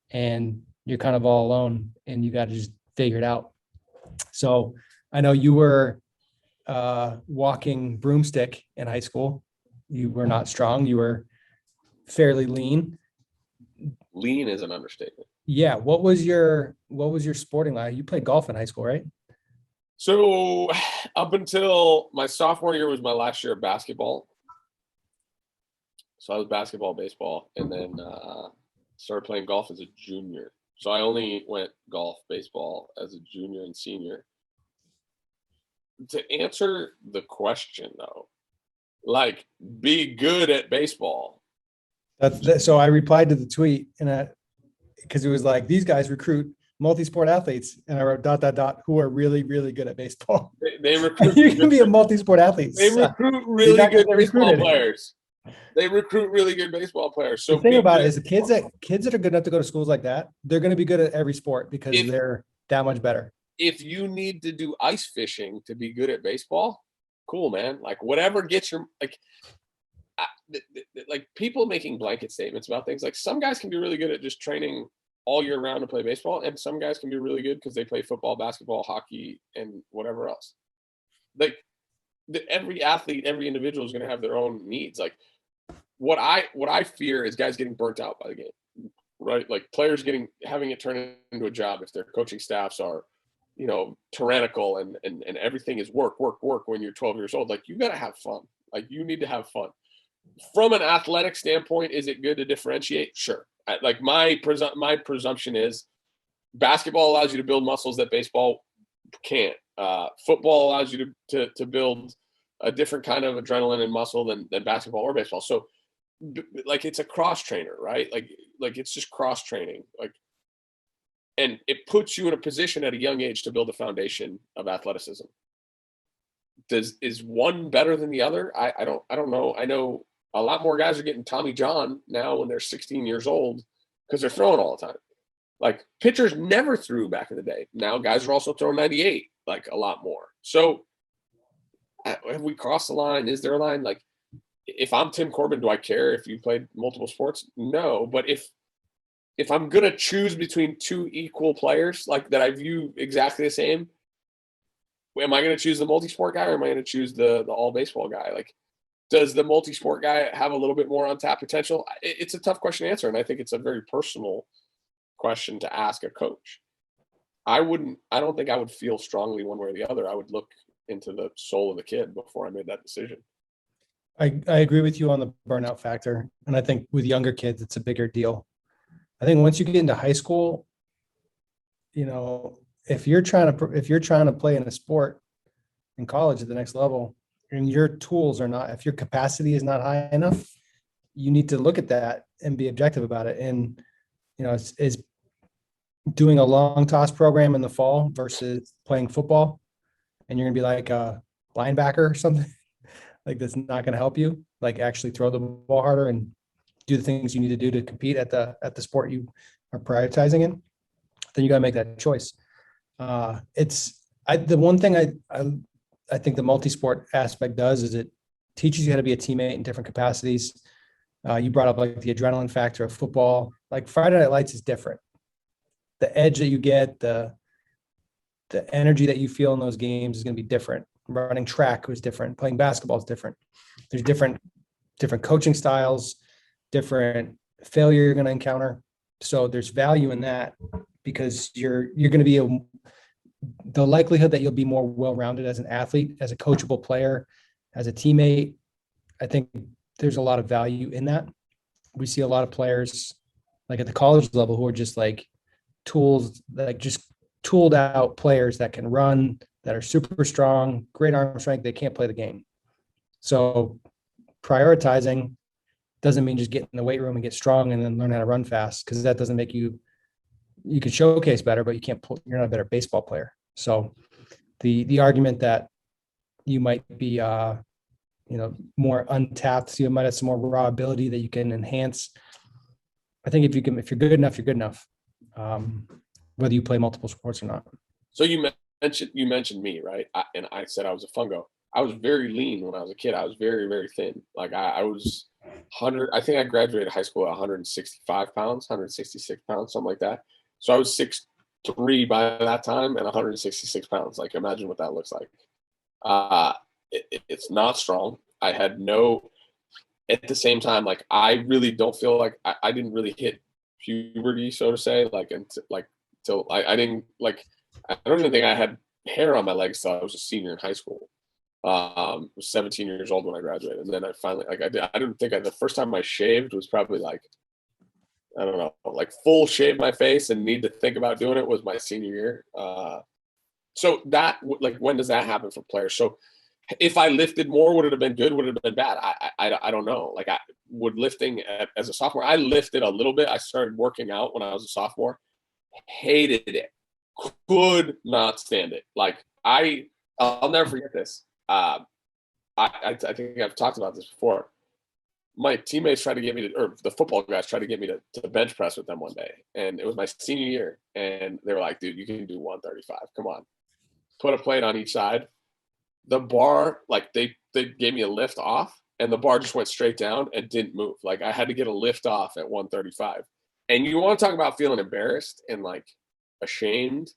and you're kind of all alone and you got to just figure it out. So I know you were walking broomstick in high school. You were not strong. You were fairly lean. Lean is an understatement. Yeah. What was your sporting life? You played golf in high school, right? So up until my sophomore year was my last year of basketball. So I was basketball, baseball, and then started playing golf as a junior. So I only went golf, baseball as a junior and senior. To answer the question, though, like, be good at baseball. So I replied to the tweet, and because it was like, these guys recruit multi-sport athletes, and I wrote ... who are really, really good at baseball. They recruit. You can be a multi-sport athlete. They recruit really good baseball players. They recruit really good baseball players. So the thing about it is, the kids that are good enough to go to schools like that, they're going to be good at every sport because they're that much better. If you need to do ice fishing to be good at baseball, cool, man. Like, whatever gets your, like, like people making blanket statements about things. Like some guys can be really good at just training all year round to play baseball, and some guys can be really good because they play football, basketball, hockey, and whatever else. Like every athlete, every individual is going to have their own needs. Like what I fear is guys getting burnt out by the game, right? Like players having it turn into a job if their coaching staffs are, tyrannical and everything is work when you're 12 years old. Like you got to have fun. Like you need to have fun. From an athletic standpoint, is it good to differentiate? Sure. Like my presumption is basketball allows you to build muscles that baseball can't. Football allows you to build a different kind of adrenaline and muscle than basketball or baseball. So like it's a cross trainer, right? Like it's just cross training. Like, and it puts you in a position at a young age to build a foundation of athleticism. Is one better than the other? I don't know. I know a lot more guys are getting Tommy John now when they're 16 years old because they're throwing all the time. Like pitchers never threw back in the day. Now guys are also throwing 98, like a lot more. So have we crossed the line? Is there a line? Like if I'm Tim Corbin, do I care if you played multiple sports? No. But if I'm going to choose between two equal players, like that I view exactly the same, am I going to choose the multi-sport guy or am I going to choose the all baseball guy? Like, does the multi-sport guy have a little bit more untapped potential? It's a tough question to answer. And I think it's a very personal question to ask a coach. I don't think I would feel strongly one way or the other. I would look into the soul of the kid before I made that decision. I agree with you on the burnout factor. And I think with younger kids, it's a bigger deal. I think once you get into high school, if you're trying to play in a sport in college at the next level and your tools are not, if your capacity is not high enough, you need to look at that and be objective about it. And, is doing a long toss program in the fall versus playing football and you're going to be like a linebacker or something like that's not going to help you, like actually throw the ball harder and do the things you need to do to compete at the sport you are prioritizing in, then you got to make that choice. The one thing I think the multi-sport aspect does is it teaches you how to be a teammate in different capacities. You brought up like the adrenaline factor of football. Like Friday Night Lights is different. The edge that you get, the energy that you feel in those games is going to be different. Running track was different. Playing basketball is different. There's different coaching styles, different failure you're going to encounter. So there's value in that because you're going to be the likelihood that you'll be more well-rounded as an athlete, as a coachable player, as a teammate. I think there's a lot of value in that. We see a lot of players like at the college level who are just like tools, like just tooled out players that can run, that are super strong, great arm strength. They can't play the game. So prioritizing doesn't mean just get in the weight room and get strong and then learn how to run fast, because that doesn't make you could showcase better, but you're not a better baseball player. So the argument that you might be more untapped, so you might have some more raw ability that you can enhance. I think if you're good enough, you're good enough. Whether you play multiple sports or not. So you mentioned me, right? And I said I was a fungo. I was very lean when I was a kid. I was very, very thin. Like I was 100. I think I graduated high school at 165 pounds, 166 pounds, something like that. So I was 6'3" by that time and 166 pounds. Like imagine what that looks like. It's not strong. I had at the same time, like I really don't feel like I didn't really hit puberty, so to say, till I didn't like, I don't even think I had hair on my legs till I was a senior in high school. I was 17 years old when I graduated. And then I finally, I didn't think the first time I shaved was probably like, I don't know, like full shave my face and need to think about doing it was my senior year. So that, like, when does that happen for players? So if I lifted more, would it have been good? Would it have been bad? I don't know. Like I would lifting as a sophomore, I lifted a little bit. I started working out when I was a sophomore. Hated it. Could not stand it. Like I'll never forget this. I think I've talked about this before. My teammates tried to get me to, or the football guys tried to get me to bench press with them one day. And it was my senior year. And they were like, dude, you can do 135. Come on. Put a plate on each side. The bar, like they gave me a lift off and the bar just went straight down and didn't move. Like I had to get a lift off at 135. And you want to talk about feeling embarrassed and like ashamed,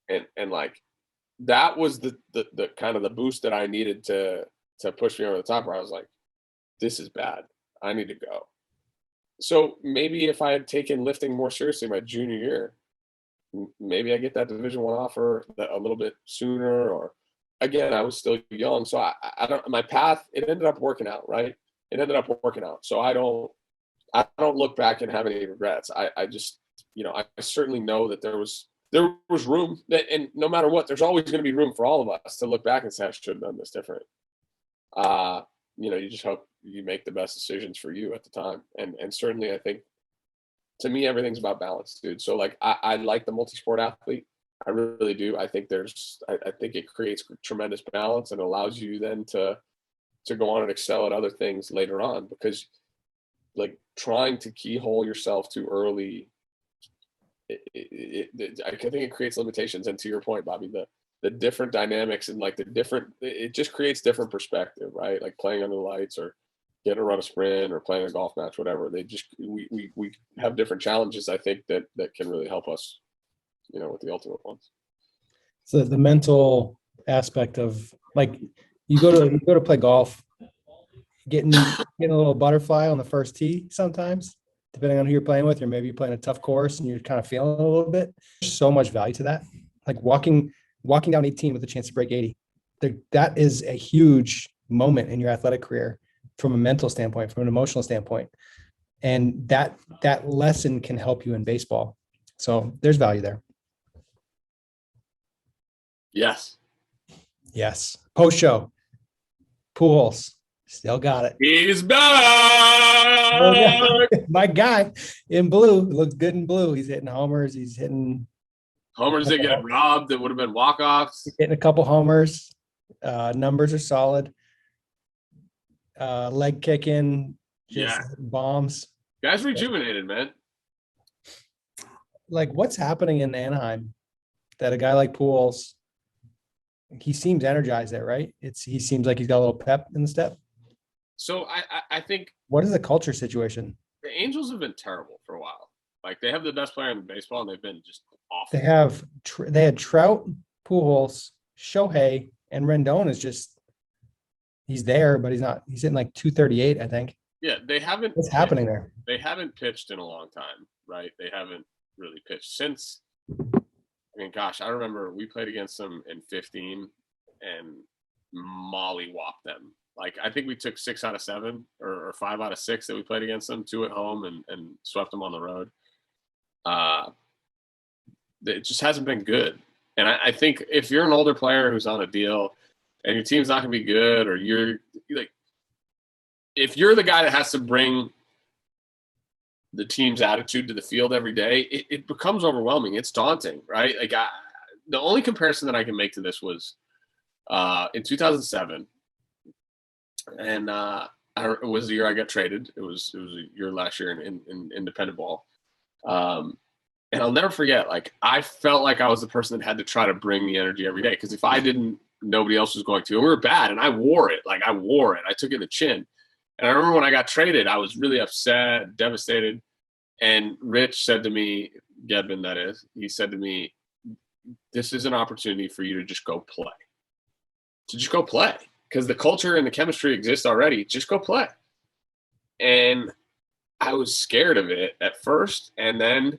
and like that was the kind of the boost that I needed to push me over the top, where I was like, this is bad. I need to go. So maybe if I had taken lifting more seriously my junior year, maybe I get that Division I offer a little bit sooner, or again, I was still young. So I don't, my path, it ended up working out, right? It ended up working out. So I don't look back and have any regrets. I just, I certainly know that there was room, and no matter what, there's always going to be room for all of us to look back and say, I should have done this different. You just hope you make the best decisions for you at the time. And certainly I think, to me, everything's about balance, dude. So like, I like the multi-sport athlete. I really do. I think I think it creates tremendous balance and allows you then to go on and excel at other things later on, because like trying to keyhole yourself too early, I think it creates limitations. And to your point, Bobby, the different dynamics and like it just creates different perspective, right? Like playing under the lights or getting to run a sprint or playing a golf match, whatever. We have different challenges, I think, that can really help us, with the ultimate ones. So the mental aspect of like, you go to play golf, getting a little butterfly on the first tee sometimes, depending on who you're playing with, or maybe you're playing a tough course and you're kind of feeling a little bit. There's so much value to that. Like walking down 18 with a chance to break 80. That is a huge moment in your athletic career from a mental standpoint, from an emotional standpoint. And that lesson can help you in baseball. So there's value there. Yes. Post show. Pujols still got it. He's back. Oh, yeah. My guy in blue looks good in blue. He's hitting homers. He's hitting homers that get robbed that would have been walk-offs. Hitting a couple homers. Numbers are solid. Leg kicking, just bombs. Guy's rejuvenated, man. Like, what's happening in Anaheim that a guy like Pujols, he seems energized there, right? He seems like he's got a little pep in the step. So I think, what is the culture situation? The Angels have been terrible for a while. Like, they have the best player in baseball, and they've been just awful. They had Trout, Pujols, Shohei, and Rendon is just, he's there, but he's not. He's hitting like 238, I think. Yeah, they haven't. What's happening there? They haven't pitched in a long time, right? They haven't really pitched since. I mean, gosh, I remember we played against them in 2015 and mollywopped them. Like, I think we took 6 out of 7 or 5 out of 6 that we played against them, 2 at home, and swept them on the road. It just hasn't been good. And I think if you're an older player who's on a deal and your team's not going to be good, or you're like, if you're the guy that has to bring the team's attitude to the field every day, it becomes overwhelming. It's daunting, right? Like, the only comparison that I can make to this was in 2007, and it was the year I got traded. It was a year last year in independent ball, and I'll never forget. Like, I felt like I was the person that had to try to bring the energy every day, because if I didn't, nobody else was going to. And we were bad, and I wore it. Like, I wore it. I took it in the chin. And I remember when I got traded, I was really upset, devastated. And Rich said to me, Gedman, that is, he said to me, this is an opportunity for you to just go play. To just go play. Because the culture and the chemistry exists already. Just go play. And I was scared of it at first. And then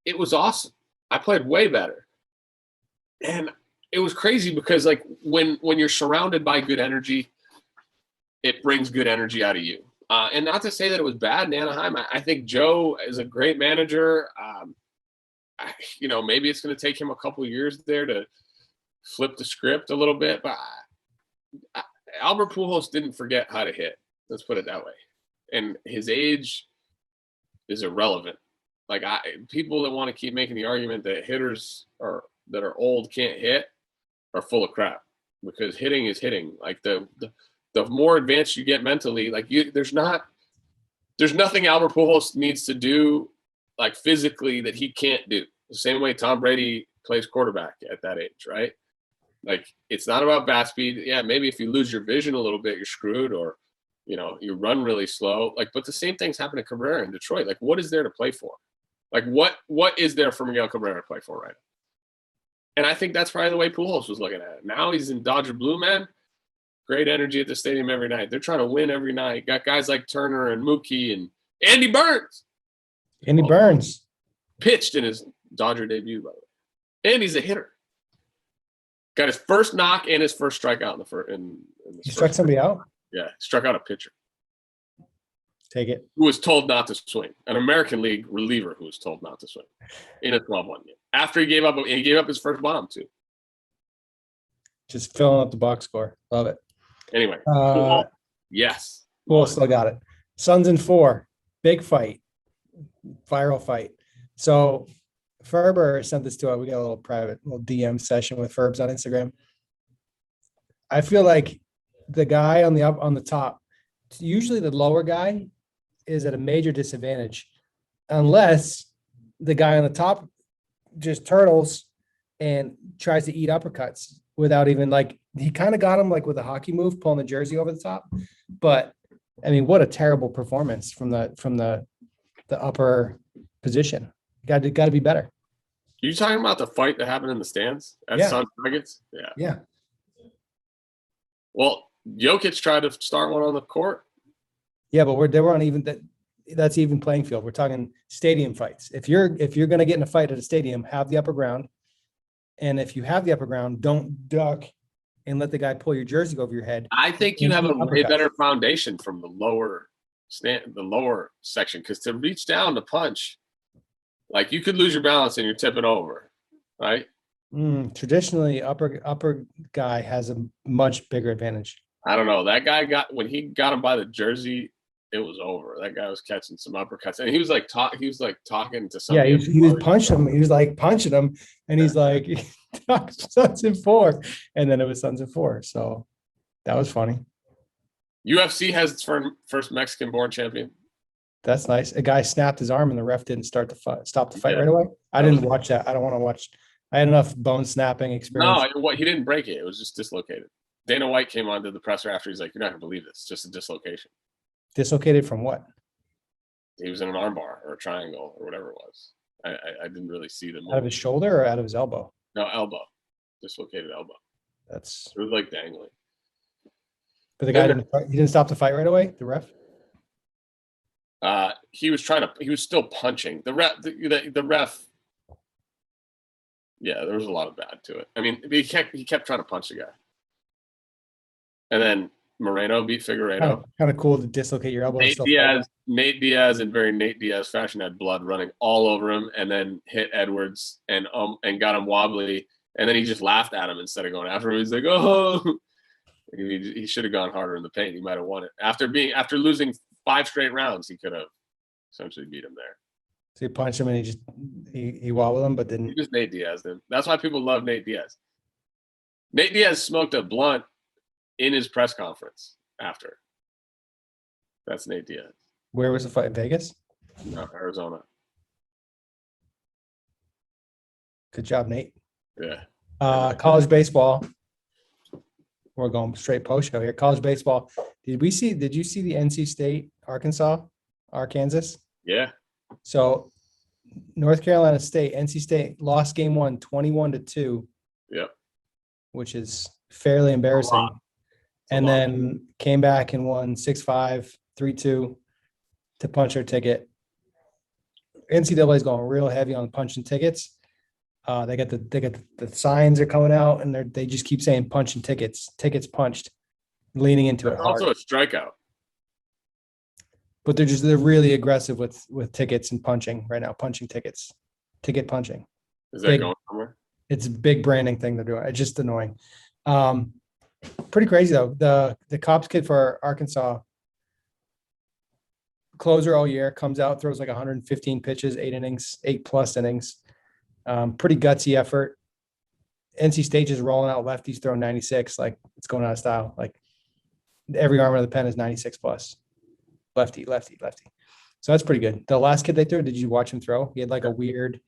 it was awesome. I played way better. And it was crazy because, like, when you're surrounded by good energy, it brings good energy out of you. And not to say that it was bad in Anaheim. I think Joe is a great manager. Maybe it's going to take him a couple of years there to flip the script a little bit. But Albert Pujols didn't forget how to hit. Let's put it that way. And his age is irrelevant. Like, people that want to keep making the argument that hitters that are old can't hit are full of crap, because hitting is hitting. Like, the more advanced you get mentally, like, there's nothing Albert Pujols needs to do, like, physically, that he can't do. The same way Tom Brady plays quarterback at that age, right? Like, it's not about bat speed. Yeah, maybe if you lose your vision a little bit, you're screwed, or You run really slow. Like, but the same thing's happened to Cabrera in Detroit. Like, what is there to play for? Like, what is there for Miguel Cabrera to play for right now? And I think that's probably the way Pujols was looking at it. Now he's in Dodger blue, man. Great energy at the stadium every night. They're trying to win every night. Got guys like Turner and Mookie and Andy Burns. Andy Burns Pitched in his Dodger debut, by the way. And he's a hitter. Got his first knock and his first strikeout in the first. He struck somebody out? Yeah, struck out a pitcher. Take it. Who was told not to swing. An American League reliever who was told not to swing in a 12-1 game. After he gave up his first bomb, too. Just filling up the box score. Love it. Anyway. Yes. Cool, still got it. Suns in 4. Big fight. Viral fight. So Ferber sent this to us. We got a little private little DM session with Ferbs on Instagram. I feel like the guy on the top, usually the lower guy is at a major disadvantage unless the guy on the top just turtles and tries to eat uppercuts without even he kind of got him with a hockey move, pulling the jersey over the top. But I mean, what a terrible performance from the upper position. Got to be better. You talking about the fight that happened in the stands at Suns Nuggets? Yeah. Yeah. Well, Jokic tried to start one on the court. Yeah, but they were on that's even playing field. We're talking stadium fights. If you're going to get in a fight at a stadium, have the upper ground. And if you have the upper ground, don't duck and let the guy pull your jersey over your head. I think you have a way better foundation from the lower section, because to reach down to punch, you could lose your balance and you're tipping over, right? Traditionally, upper guy has a much bigger advantage. I don't know. That guy when he got him by the jersey, it was over. That guy was catching some uppercuts, and he was talking to somebody. Yeah, he was punching him. He was punching him, and he's like, Suns in 4, and then it was Suns in 4. So that was funny. UFC has its first Mexican-born champion. That's nice. A guy snapped his arm, and the ref didn't stop the fight right away. I didn't watch that. I don't want to watch. I had enough bone snapping experience. No, he didn't break it. It was just dislocated. Dana White came on to the presser after. He's like, "You're not gonna believe this. It's just a dislocation." Dislocated from what? He was in an armbar or a triangle or whatever it was. I didn't really see them. Out of his shoulder or out of his elbow? No, elbow. Dislocated elbow. It was dangling. But the guy didn't stop the fight right away, the ref? He was still punching. The ref. Yeah, there was a lot of bad to it. I mean, he kept trying to punch the guy. And then Moreno beat Figueiredo. Kind of cool to dislocate your elbow. Nate Diaz in very Nate Diaz fashion had blood running all over him, and then hit Edwards and got him wobbly, and then he just laughed at him instead of going after him. He's like, "Oh," he should have gone harder in the paint. He might have won it after losing 5 straight rounds. He could have essentially beat him there. So he punched him and he wobbled him, but didn't. He just Nate Diaz him. That's why people love Nate Diaz. Nate Diaz smoked a blunt in his press conference after. That's Nate Diaz. Where was the fight? In Vegas? No, Arizona. Good job, Nate. Yeah. College baseball. We're going straight post show here. College baseball. Did you see the NC State, Arkansas? Yeah. So North Carolina State, NC State lost game 1, 21-2. Yep. Which is fairly embarrassing. And then came back and won 6-5, 3-2 to punch their ticket. NCAA is going real heavy on punching tickets. They got the signs are coming out, and they just keep saying punching tickets punched, leaning into it hard. Also a strikeout. But they're really aggressive with tickets and punching right now. Punching tickets, ticket punching. Is that going somewhere? It's a big branding thing they're doing. It's just annoying. Pretty crazy though. The Cops kid for Arkansas, closer all year, comes out, throws 115 pitches, 8+ innings. Pretty gutsy effort. NC State just rolling out lefties, throwing 96. It's going out of style. Every arm of the pen is 96+. Lefty. So that's pretty good. The last kid they threw, did you watch him throw? He had a weird,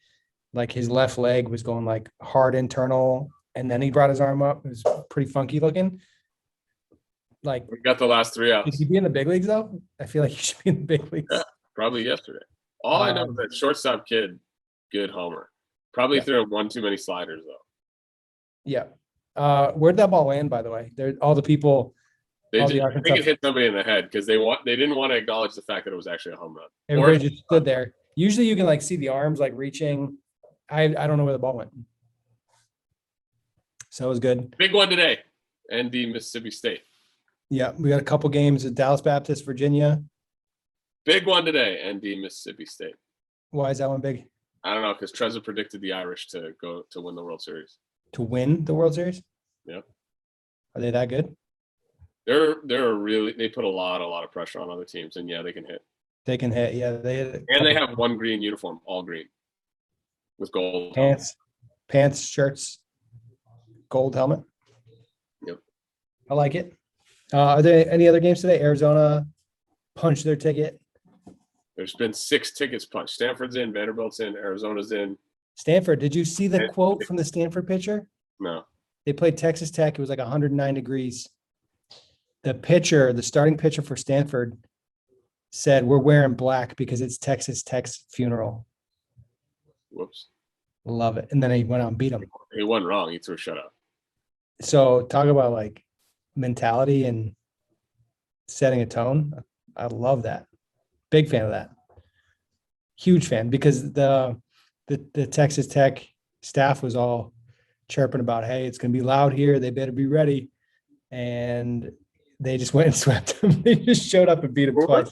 his left leg was going hard internal, and then he brought his arm up. It was pretty funky looking. Like, We got the last 3 outs. should he be in the big leagues though? I feel like he should be in the big leagues. Yeah. Probably yesterday. All I know is that shortstop kid, good homer. Probably threw one too many sliders though. Yeah. Where'd that ball land, by the way? There, all the people. I all think the Arkansas, it hit somebody in the head because they didn't want to acknowledge the fact that it was actually a home run. everybody just stood there. Usually you can like see the arms like reaching. I don't know where the ball went. So it was good. Big one today. ND Mississippi State. Yeah, we got a couple games at Dallas Baptist, Virginia. Big one today. ND Mississippi State. Why is that one big? I don't know because Trezor predicted the Irish to go to win the World Series. To win the World Series? Yeah. Are they that good? They put a lot of pressure on other teams, and yeah, they can hit. They can hit. Yeah, they hit. And they have one green uniform, all green, with gold pants, shirts, gold helmet. Yep. I like it. Are there any other games today? Arizona punched their ticket. There's been 6 tickets punched. Stanford's in, Vanderbilt's in, Arizona's in. Stanford. Did you see the quote from the Stanford pitcher? No. They played Texas Tech. It was like 109 degrees. The starting pitcher for Stanford said, "We're wearing black because it's Texas Tech's funeral." Whoops. Love it. And then he went out and beat him. He wasn't wrong. He threw a shutout. So talk about like mentality and setting a tone. I love that. Big fan of that. Huge fan because the Texas Tech staff was all chirping about, hey, it's going to be loud here. They better be ready. And they just went and swept them. They just showed up and beat them twice.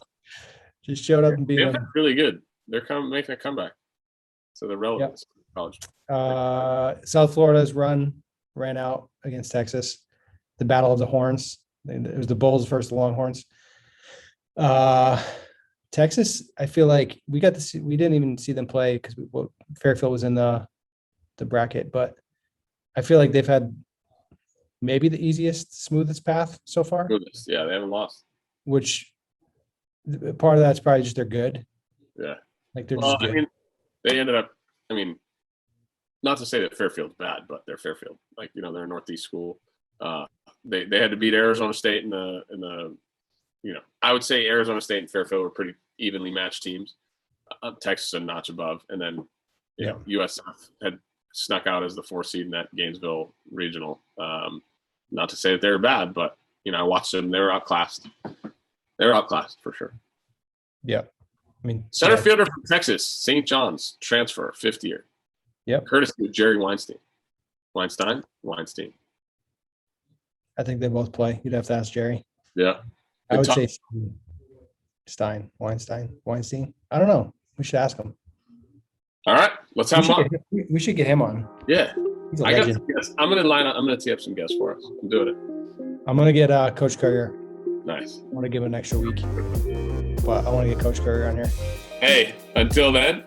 Just showed up and beat them. Really good. They're making a comeback. So they're relevant to college. South Florida's ran out against Texas. The Battle of the Horns. It was the Bulls versus the Longhorns. Texas, I feel like we didn't even see them play because Fairfield was in the bracket, but I feel like they've had maybe the easiest, smoothest path so far. Yeah, they haven't lost. Which part of that's probably just they're good. Yeah. Like they're just good. I mean, they ended up, not to say that Fairfield's bad, but they're Fairfield. Like, they're a Northeast school. They had to beat Arizona State in the I would say Arizona State and Fairfield were pretty evenly matched teams. Texas a notch above. And then USF had snuck out as the 4th seed in that Gainesville regional. Not to say that they were bad, but, I watched them. They were outclassed. They were outclassed for sure. Yeah. Center fielder from Texas, St. John's, transfer, 5th year. Yep. Courtesy of Jerry Weinstein. Weinstein. I think they both play. You'd have to ask Jerry. Yeah. I would say Weinstein. I don't know. We should ask him. All right. Let's have him on. We should get him on. Yeah. He's a legend. I'm going to tee up some guests for us. I'm doing it. I'm going to get Coach Courier. Nice. I want to give him an extra week. But I want to get Coach Courier on here. Hey, until then.